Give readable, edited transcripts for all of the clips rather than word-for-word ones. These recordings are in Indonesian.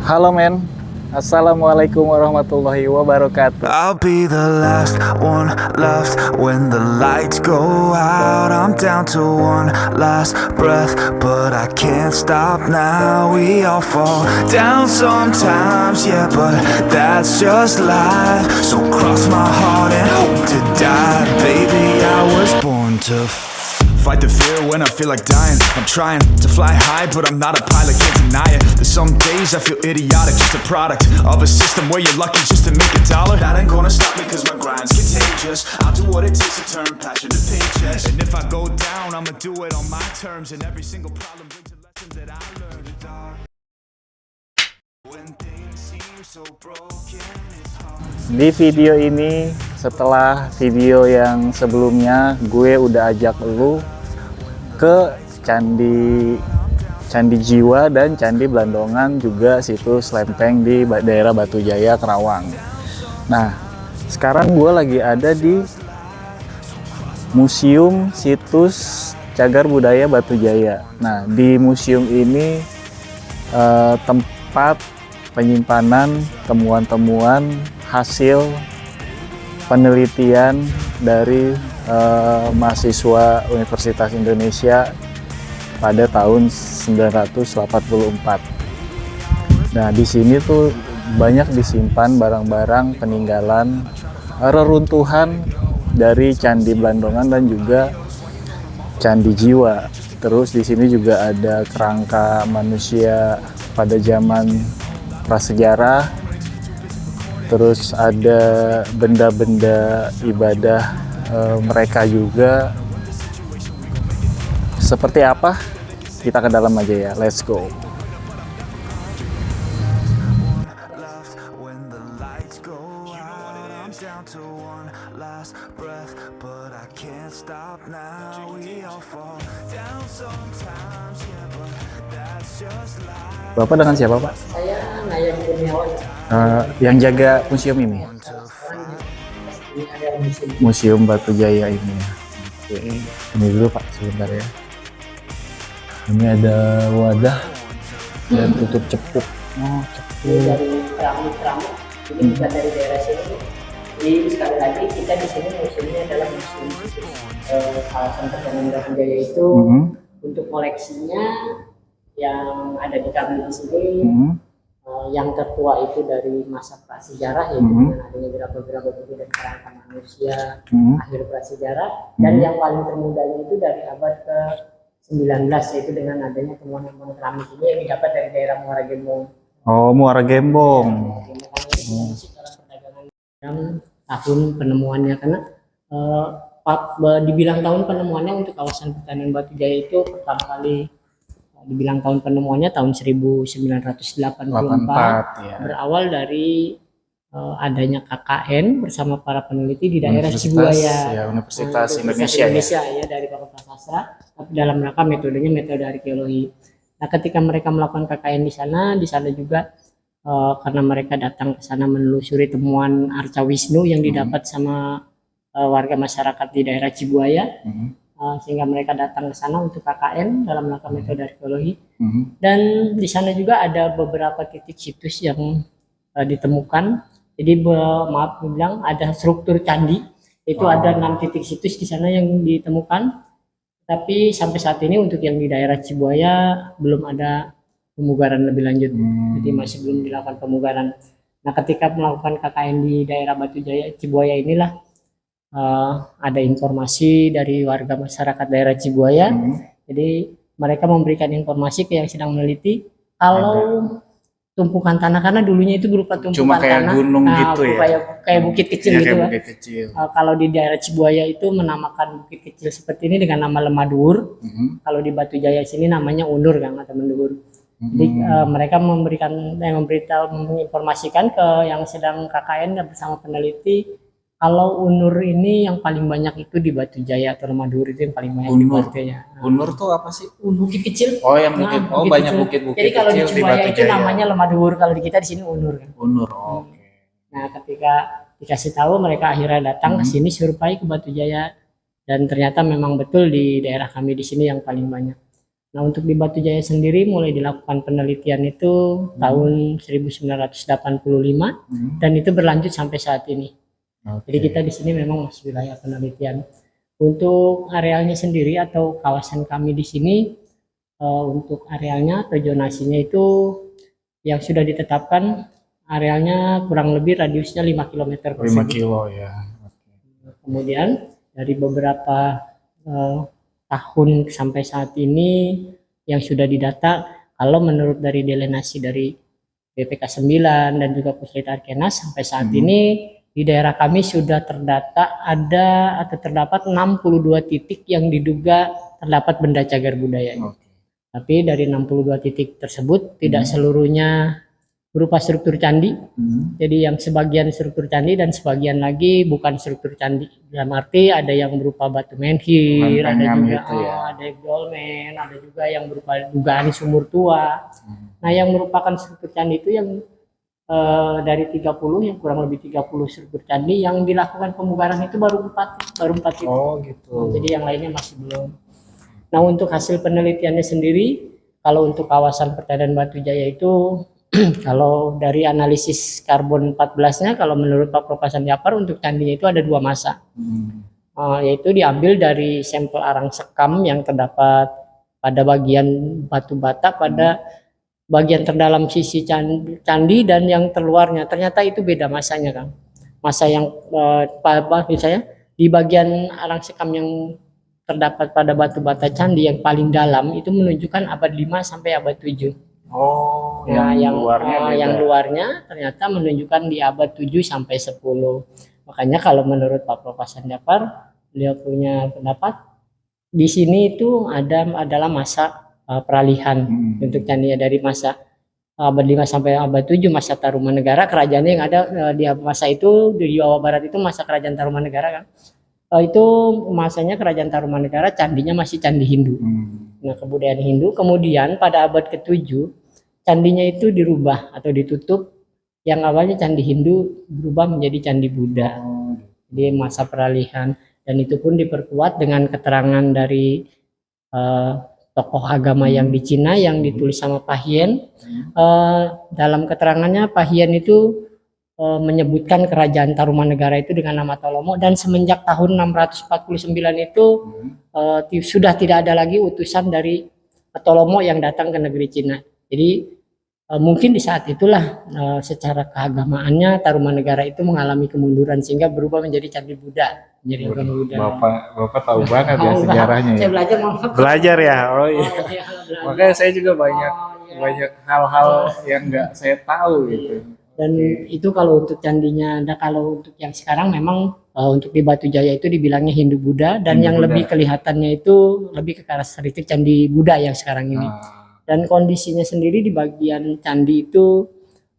Halo men, Assalamualaikum warahmatullahi wabarakatuh. I'll be the last one left when the lights go out. I'm down to one last breath, but I can't stop now. We all fall down sometimes, yeah, but that's just life. So cross my heart and hope to die. Baby, I was born to fight the fear when I feel like dying. I'm trying to fly high, but I'm not a pilot, can't deny it. There's some days I feel idiotic, just a product of a system where you're lucky just to make a dollar. That ain't gonna stop me cause my grind's contagious. I'll do what it takes to turn passion to paychecks. And if I go down, I'ma do it on my terms. And every single problem brings a lesson that I learned. When things seem so broken, it's hard. Di video ini, setelah video yang sebelumnya, gue udah ajak lu ke Candi Jiwa dan Candi Blandongan, juga situs lempeng di daerah Batu Jaya, Kerawang. Nah, sekarang gue lagi ada di Museum Situs Cagar Budaya Batu Jaya. Nah, di museum ini tempat penyimpanan temuan-temuan hasil penelitian dari mahasiswa Universitas Indonesia pada tahun 1984. Nah, di sini tuh banyak disimpan barang-barang peninggalan reruntuhan dari Candi Blandongan dan juga Candi Jiwa. Terus di sini juga ada kerangka manusia pada zaman prasejarah. Terus ada benda-benda ibadah mereka juga. Seperti apa? Kita ke dalam aja ya. Let's go. When the lights go out, I'm down to one last breath, but I can't stop now. We all fall down sometimes, yeah, but that's just life. Bapak dengan siapa, Pak? Saya Nayan Kurniawan. Yang jaga museum ini. Ini ada musim Museum Batu Jaya ini ya. Oke. Ini dulu Pak, sebentar ya. Ini ada wadah dan tutup cepuk. Oh, cepuk. dari keramik-keramik. Ini bukan dari daerah sini. Jadi sekali lagi kita di sini museumnya adalah museum kawasan perdagangan Batu Jaya itu untuk koleksinya yang ada di kami di sini. Yang tertua itu dari masa prasejarah, yaitu dengan adanya gerabah-gerabah buku dan kerangka manusia akhir prasejarah, dan yang paling termudanya itu dari abad ke-19, yaitu dengan adanya temuan-temuan keramik ini yang didapat dari daerah Muara Gembong. Oh, Muara Gembong. Tahun penemuannya, karena dibilang tahun penemuannya untuk kawasan pertanian Batu Jaya itu pertama kali dibilang tahun penemuannya tahun 1984, ya. berawal dari adanya KKN bersama para peneliti di daerah Cibuaya, ya, Universitas Indonesia ya, dari Fakultas Sastra, tapi dalam rangka metodenya metode arkeologi. Nah, ketika mereka melakukan KKN di sana juga karena mereka datang ke sana menelusuri temuan Arca Wisnu yang didapat sama warga masyarakat di daerah Cibuaya. Sehingga mereka datang ke sana untuk KKN dalam rangka metode arkeologi. Dan di sana juga ada beberapa titik situs yang ditemukan. Jadi maaf bilang ada struktur candi, itu ada 6 titik situs di sana yang ditemukan. Tapi sampai saat ini untuk yang di daerah Cibuaya belum ada pemugaran lebih lanjut. Jadi masih belum dilakukan pemugaran. Nah, ketika melakukan KKN di daerah Batu Jaya Cibuaya inilah ada informasi dari warga masyarakat daerah Cibuaya. Jadi mereka memberikan informasi ke yang sedang meneliti kalau tumpukan tanah, karena dulunya itu berupa tumpukan cuma kayak tanah, gunung gitu ya, kayak bukit kecil ya, gitu. kayak bukit kecil. Kalau di daerah Cibuaya itu menamakan bukit kecil seperti ini dengan nama Lemadur. Kalau di Batu Jaya sini namanya Unur kan, atau Mendur. Jadi mereka menginformasikan ke yang sedang KKN bersama peneliti kalau Unur ini yang paling banyak itu di Batu Jaya, atau Lemadur itu yang paling banyak di Batu Jaya. Unur tuh apa sih? Bukit kecil. Oh, yang bukit. Oh, banyak kecil. bukit-bukit Jadi kalau di kecil Cibuaya Batu itu Jaya. namanya Lemadur, kalau di kita di sini Unur kan. Unur. Oke. Nah, ketika dikasih tahu, mereka akhirnya datang ke sini survei ke Batu Jaya, dan ternyata memang betul di daerah kami di sini yang paling banyak. Nah, untuk di Batu Jaya sendiri mulai dilakukan penelitian itu tahun 1985 dan itu berlanjut sampai saat ini. Jadi kita di sini memang masih wilayah penelitian. Untuk arealnya sendiri atau kawasan kami di sini, untuk arealnya atau zonasinya itu yang sudah ditetapkan arealnya kurang lebih radiusnya 5 km 5 kilo ya. Kemudian dari beberapa tahun sampai saat ini yang sudah didata, kalau menurut dari delenasi dari BPK 9 dan juga Puslita Arkenas sampai saat ini di daerah kami sudah terdata ada atau terdapat 62 titik yang diduga terdapat benda cagar budaya. Tapi dari 62 titik tersebut tidak seluruhnya berupa struktur candi. Jadi yang sebagian struktur candi dan sebagian lagi bukan struktur candi. Dalam arti ada yang berupa batu menhir, ada juga gitu ya. ada dolmen, ada juga yang berupa dugaan sumur tua. Nah, yang merupakan struktur candi itu yang dari 30 yang kurang lebih 30 struktur candi yang dilakukan pemugaran itu baru 4 itu. Oh gitu. Jadi yang lainnya masih belum. Nah, untuk hasil penelitiannya sendiri, kalau untuk kawasan pertanian Batu Jaya itu kalau dari analisis karbon 14-nya, kalau menurut Pak Prof. Hasan Japar untuk candinya itu ada 2 massa. Yaitu diambil dari sampel arang sekam yang terdapat pada bagian batu bata pada bagian terdalam sisi candi dan yang terluarnya. Ternyata itu beda masanya, Kang. Masa yang misalnya di bagian arang sekam yang terdapat pada batu bata candi yang paling dalam itu menunjukkan abad 5 sampai abad 7. Oh, Nah, yang luarnya beda. yang luarnya ternyata menunjukkan di abad 7 sampai 10. Makanya kalau menurut Pak Prof. Hasan Japar, beliau punya pendapat di sini itu adalah masa peralihan untuk candinya dari masa abad 5 sampai abad 7 masa Tarumanegara, kerajaannya yang ada di masa itu di Jawa Barat itu masa kerajaan Tarumanegara kan. Itu masanya kerajaan Tarumanegara, candinya masih candi Hindu. Nah, kebudayaan Hindu. Kemudian pada abad ke-7 candinya itu dirubah atau ditutup. Yang awalnya candi Hindu berubah menjadi candi Buddha. Di masa peralihan, dan itu pun diperkuat dengan keterangan dari tokoh agama yang di Cina yang ditulis sama Pak Hien. Dalam keterangannya Pak Hien itu menyebutkan kerajaan Tarumanegara itu dengan nama Tolomo, dan semenjak tahun 649 itu sudah tidak ada lagi utusan dari Tolomo yang datang ke negeri Cina. Jadi mungkin di saat itulah secara keagamaannya Tarumanegara itu mengalami kemunduran sehingga berubah menjadi candi Buddha. Jadi Buddha. Bapak tahu banget ya sejarahnya. Saya belajar Belajar ya. Oh iya. Iya, Makanya saya juga banyak hal-hal yang nggak saya tahu gitu. Dan itu kalau untuk candinya, kalau untuk yang sekarang memang untuk di Batu Jaya itu dibilangnya Hindu Buddha, dan yang lebih kelihatannya itu lebih ke karakteristik candi Buddha yang sekarang ini. Dan kondisinya sendiri di bagian candi itu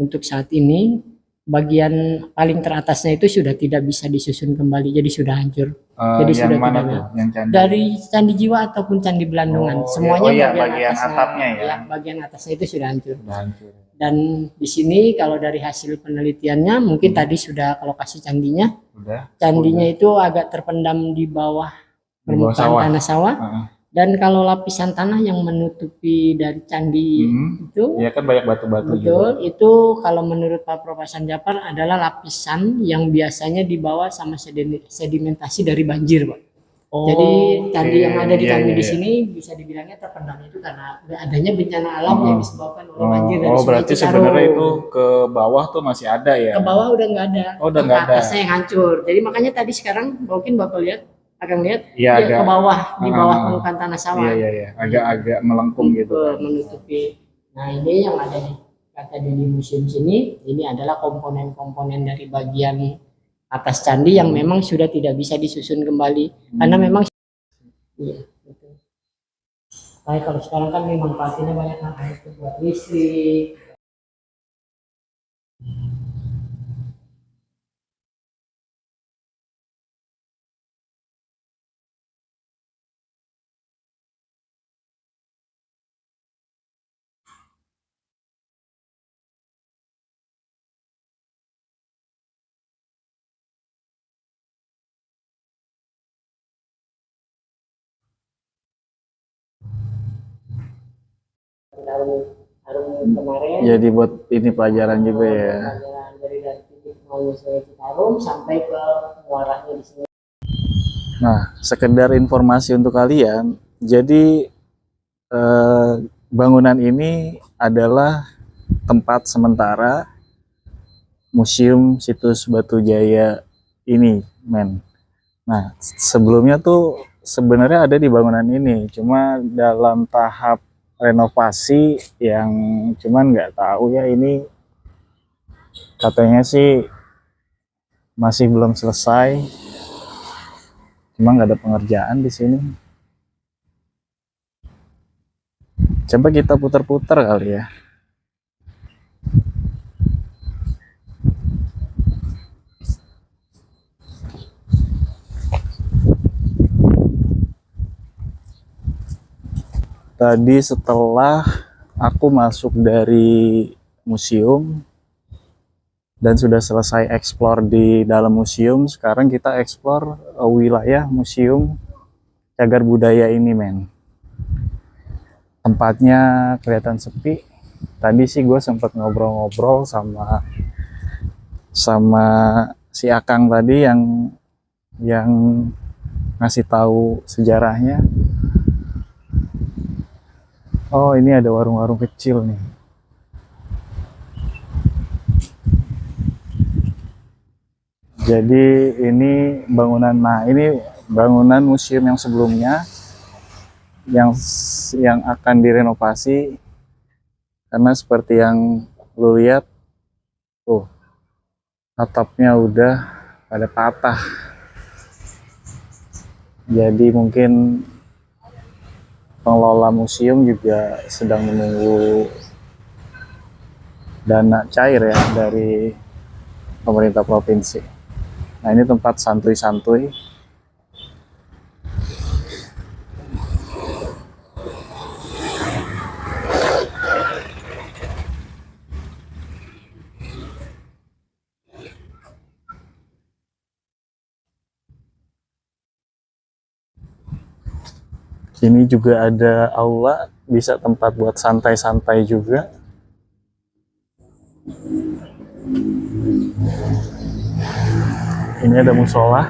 untuk saat ini bagian paling teratasnya itu sudah tidak bisa disusun kembali, jadi sudah hancur. Jadi yang sudah mana tidak tuh? Yang candi? Dari candi Jiwa ataupun candi Belandungan, semuanya bagian atapnya ya. Ya, bagian atasnya itu sudah hancur. Sudah hancur. Dan di sini kalau dari hasil penelitiannya mungkin tadi sudah ke lokasi candinya. Candinya itu agak terpendam di bawah permukaan tanah sawah. Dan kalau lapisan tanah yang menutupi dari candi itu, ya kan banyak batu-batu betul, juga. Itu kalau menurut Pak Prof. Hasan Japar adalah lapisan yang biasanya dibawa sama sedimentasi dari banjir, Pak. Jadi candi yang ada di kami di sini bisa dibilangnya terpendam itu karena adanya bencana alam yang disebabkan oleh banjir dari Sungai berarti Citarum. sebenarnya itu ke bawah tuh masih ada ya? Ke bawah udah nggak ada. Udah nggak ada. Atasnya yang hancur. Jadi makanya tadi sekarang mungkin Bapak lihat, akan lihat ya, ke bawah, di bawah permukaan tanah sawah. Iya. Agak melengkung gitu. Menutupi. Nah, ini yang ada di museum sini, ini adalah komponen-komponen dari bagian atas candi yang memang sudah tidak bisa disusun kembali karena memang gitu. Kayak kalau sekarang kan memang pastinya banyak hal itu buat listrik. Citarum kemarin. Jadi buat ini pelajaran juga ya. Pelajaran dari titik mau Sungai Citarum sampai ke muaranya di sini. Nah, sekedar informasi untuk kalian, jadi bangunan ini adalah tempat sementara Museum Situs Batu Jaya ini, men. Nah, sebelumnya tuh sebenarnya ada di bangunan ini, cuma dalam tahap renovasi yang cuman nggak tahu ya, ini katanya sih masih belum selesai, cuma nggak ada pengerjaan di sini. Coba kita putar-putar kali ya. Tadi setelah aku masuk dari museum dan sudah selesai eksplor di dalam museum, sekarang kita eksplor wilayah Museum Cagar Budaya ini, men. Tempatnya kelihatan sepi. Tadi sih gue sempat ngobrol-ngobrol sama si Akang tadi yang ngasih tahu sejarahnya. Oh, ini ada warung-warung kecil nih. Jadi ini bangunan, nah ini bangunan museum yang sebelumnya yang akan direnovasi, karena seperti yang lu lihat tuh, atapnya udah pada patah. Jadi mungkin pengelola museum juga sedang menunggu dana cair ya dari pemerintah provinsi. Nah, ini tempat santuy-santuy. Ini juga ada aula, bisa tempat buat santai-santai juga. Ini ada musola.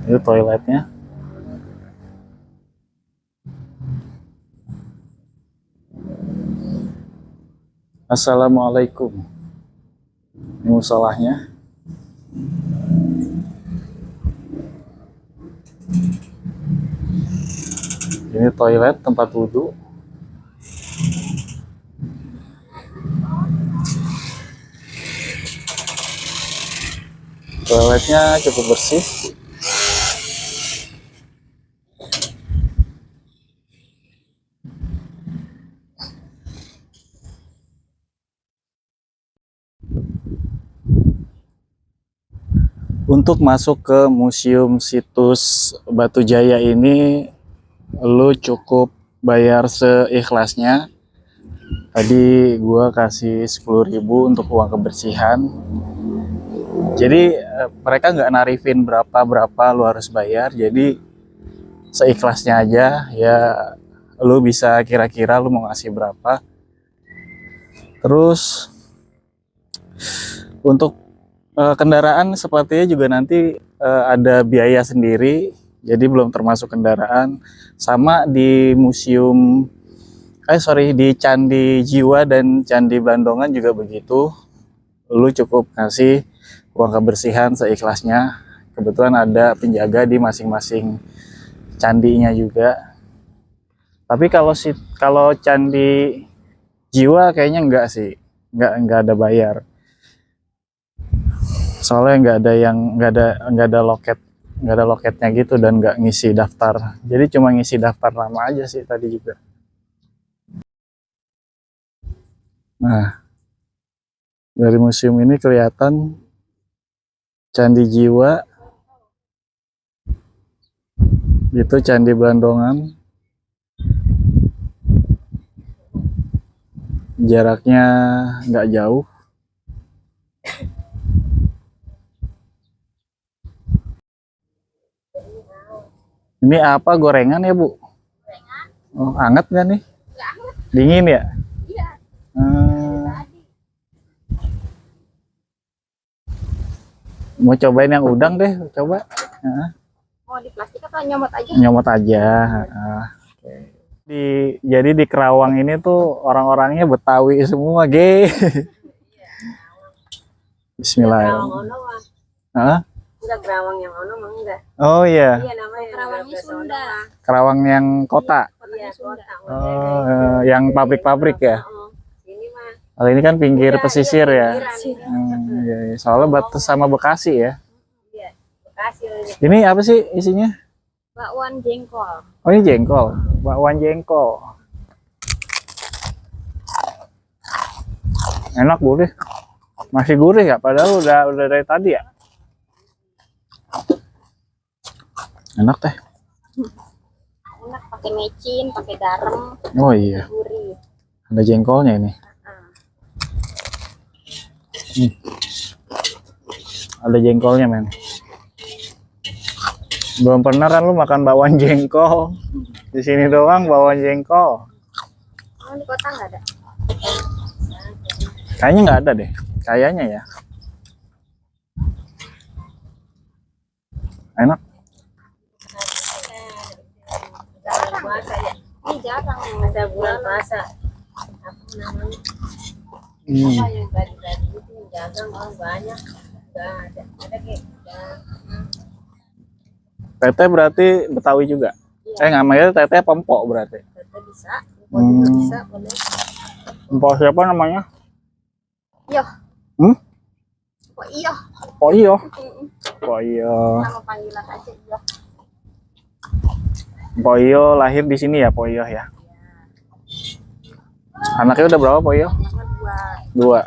Itu toiletnya. Assalamualaikum. Ini musolahnya. Ini toilet tempat wudhu. Toiletnya cukup bersih. Untuk masuk ke Museum Situs Batu Jaya ini, lu cukup bayar seikhlasnya. Tadi gua kasih 10.000 untuk uang kebersihan. Jadi mereka nggak narifin berapa lu harus bayar. Jadi seikhlasnya aja ya, lu bisa kira-kira lu mau ngasih berapa. Terus untuk kendaraan sepertinya juga nanti ada biaya sendiri, jadi belum termasuk kendaraan. Sama di di Candi Jiwa dan Candi Blandongan juga begitu. Lu cukup ngasih uang kebersihan seikhlasnya. Kebetulan ada penjaga di masing-masing candinya juga. Tapi kalau Candi Jiwa kayaknya enggak sih, enggak ada bayar. Soalnya nggak ada loketnya gitu, dan nggak ngisi daftar. Jadi cuma ngisi daftar nama aja sih tadi juga. Nah, dari museum ini kelihatan Candi Jiwa, itu Candi Blandongan. Jaraknya nggak jauh. Ini apa, gorengan ya, Bu? Oh, anget nggak nih? Nggak anget. Dingin ya? Iya. Hmm, Tadi. mau cobain yang udang deh, coba. Heeh. Mau di plastik atau nyomot aja? Nyomot aja. Heeh. Oke. Jadi di Kerawang ini tuh orang-orangnya Betawi semua, ge. Bismillahirrahmanirrahim. Ono mah. Hah? Enggak Kerawang yang ono mah enggak. Oh iya, Iya namanya Kerawangnya Sunda. Kerawang yang kota. Iya kota. Oh, yang pabrik-pabrik ya. Ini mah. Kalau ini kan pinggir Iya, pesisir ya. pinggiran. Iya, iya. Soalnya batas sama Bekasi ya. Iya. Bekasi. Ini apa sih isinya? Bakwan jengkol. Oh ini jengkol, bakwan jengkol. Enak gurih, masih gurih ya? Padahal udah dari tadi ya. Enak teh. Enak pakai mecin, pakai garam, Oh iya, gurih. ada jengkolnya ini. Ada jengkolnya men. Belum pernah kan lu makan bakwan jengkol? Di sini doang bakwan jengkol. Oh, di kota nggak ada. Kayaknya nggak ada deh. Kayaknya ya. Enak. Bulan puasa ya. Ini jarang ada bulan puasa. Apa namanya? Apa yang tadi itu yang jarang orang banyak. Nggak ada. Ada kayak. Teteh berarti Betawi juga? Iya. Namanya teteh pempok berarti. Teteh bisa. Empok juga bisa boleh. Pempok siapa namanya? Iya. Hmm? Oh iya. Oh iya. Oh iya. Nama panggilan aja iya. Poyo lahir di sini ya, Poyo ya. Anaknya udah berapa Poyo? Anaknya Dua. dua.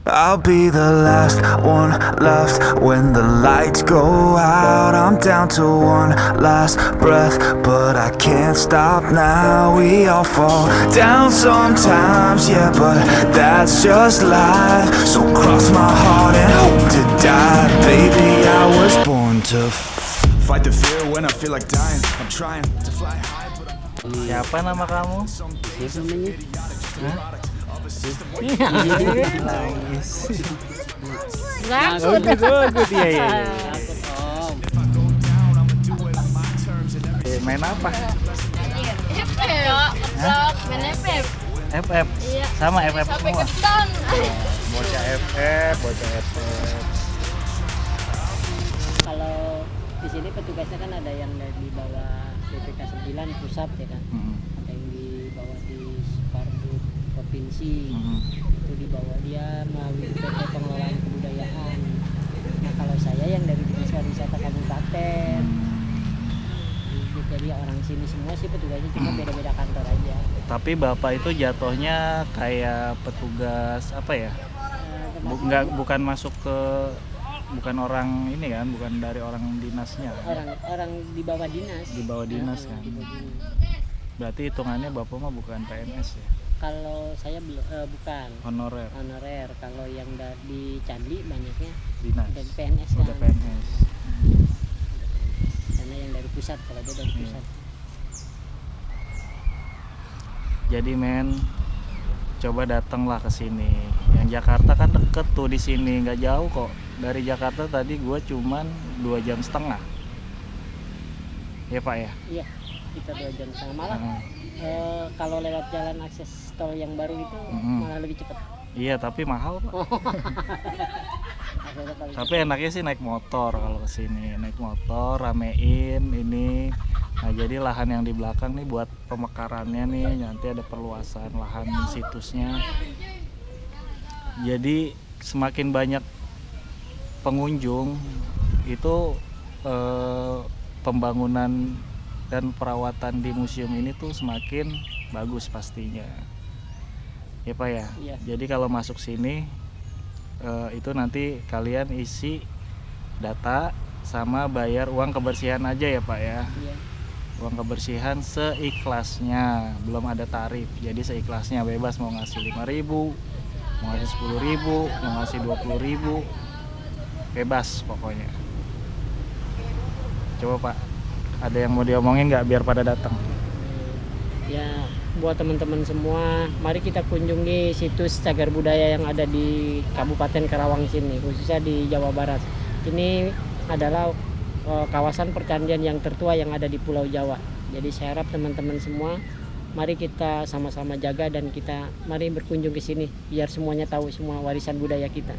I'll be the last one left when the lights go out. I'm down to one last breath, but I can't stop now. We all fall down sometimes, yeah, but that's just life. So cross my heart and hope to die. Baby, I was born to fight the fear when I feel like dying. I'm trying to fly high, but Siapa nama kamu? Takut. Good, iya iya. Main apa? FF. Sama FF semua. Bocah FF, bocah FF. Kalau di sini petugasnya kan ada yang di bawah BPK 9 pusat ya kan. Ada yang di bawah di Sparduk provinsi. Itu di bawah dia melalui PT Pengelolaan Kebudayaan. Nah kalau saya yang dari Dinas Pariwisata Kabupaten. Jadi orang sini semua sih petugasnya, cuma beda-beda kantor aja. Tapi Bapak itu jatuhnya kayak petugas apa ya? Bukan masuk ke, bukan orang ini kan, bukan dari orang dinasnya kan? Orang di bawah dinas. Di bawah dinas kan. Di bawah dinas. Berarti hitungannya Bapak mah bukan PNS ya? Kalau saya bukan Honorer, honorer. Kalau yang di Candi banyaknya dinas. dari PNS kan. Udah PNS. Karena yang dari pusat, kalau dia dari pusat. Jadi men, coba datanglah ke sini. Yang Jakarta kan deket tuh di sini, nggak jauh kok. Dari Jakarta tadi gue cuman 2,5 jam. Ya Pak ya? Iya, kita 2 jam setengah malah. Kalau lewat jalan akses tol yang baru itu malah lebih cepat. Iya tapi mahal Pak. Tapi enaknya sih naik motor kalau kesini, naik motor ramein ini. Nah jadi lahan yang di belakang nih buat pemekarannya nih, nanti ada perluasan lahan situsnya. Jadi semakin banyak pengunjung itu pembangunan dan perawatan di museum ini tuh semakin bagus pastinya. Ya Pak ya. Iya. Jadi kalau masuk sini itu nanti kalian isi data sama bayar uang kebersihan aja ya Pak ya. Iya. Uang kebersihan seikhlasnya, belum ada tarif. Jadi seikhlasnya, bebas mau ngasih 5.000, mau ngasih 10.000, mau ngasih 20.000, bebas pokoknya. Coba Pak, ada yang mau diomongin nggak biar pada datang? Ya, buat teman-teman semua, mari kita kunjungi situs cagar budaya yang ada di Kabupaten Karawang sini, khususnya di Jawa Barat. Ini adalah kawasan percandian yang tertua yang ada di Pulau Jawa. Jadi saya harap teman-teman semua, mari kita sama-sama jaga dan mari berkunjung ke sini biar semuanya tahu semua warisan budaya kita.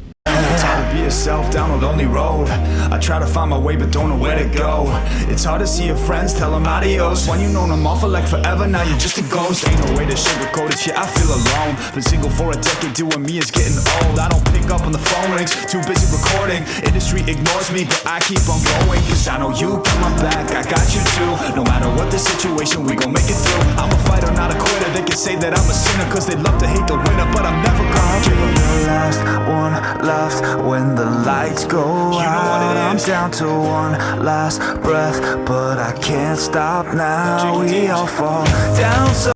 It's hard to be yourself down a lonely road. I try to find my way but don't know where to go. It's hard to see your friends, tell them adios. When you know them all for like forever, now you're just a ghost. Ain't no way to sugarcoat it, yeah, I feel alone. Been single for a decade, doing me is getting old. I don't pick up on the phone rings, too busy recording. Industry ignores me, but I keep on going. Cause I know you got my back, I got you too. No matter what the situation, we gon' make it through. I'm a fighter, not a quitter. They can say that I'm a sinner, cause they love to hate the winner, but I'm never gonna give up. The last one left when the lights go out. I'm down to one last breath, but I can't stop now. We all fall down so